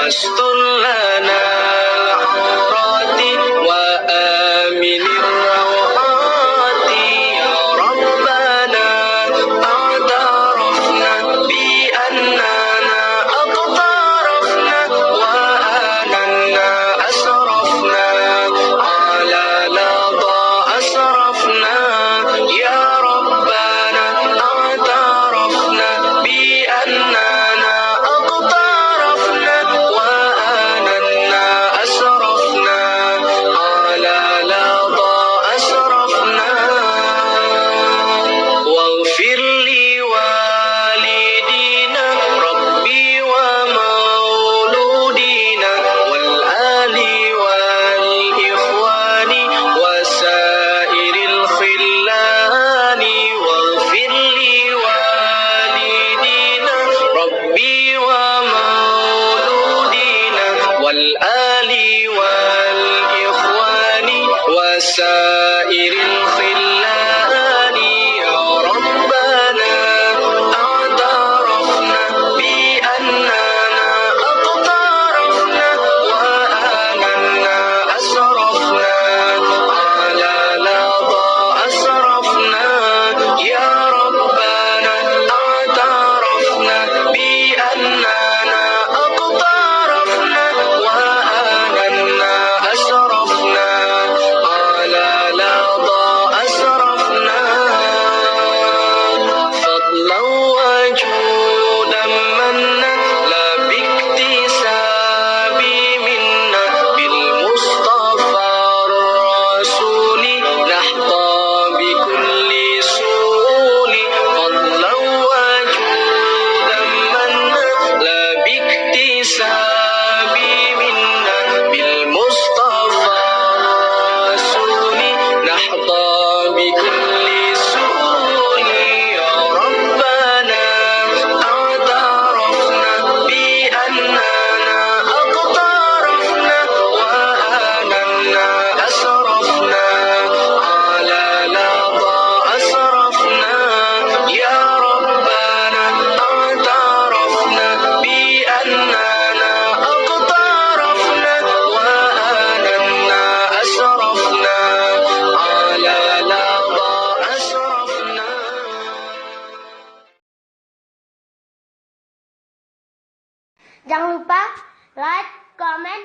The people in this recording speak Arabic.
واستر لنا العورات وآمن الروعات يا ربنا اعترفنا بأننا اقترفنا وآننا أسرفنا على لظى أسرفنا يا ربنا اعترفنا بأننا اقترفنا وآننا أسرفنا على لظى أسرفنا واغفر لوالدينا ربي ومولودينا والآل والإخوان وسائر الخلان واغفر لوالدينا ربي ومولودينا والآل والإخوان وسائر الخلان يا ربنا اعترفنا بأننا اقترفنا وآننا أسرفنا على لظى أسرفنا يا ربنا اعترفنا بأننا اقترفنا وآننا أسرفنا على لظى أسرفنا فضلا وجودا منا لا باكتساب منا بالمصطفى الرسول نحظى بكل سؤول فضلا وجودا منا لا باكتساب منا بالمصطفى الرسول نحظى بكل سؤول يا ربنا اعترفنا بأننا اقترفنا وآننا أسرفنا على لظى أسرفنا يا ربنا اعترفنا بأننا اقترفنا وآننا أسرفنا على لظى أسرفنا. Jangan lupa like, comment,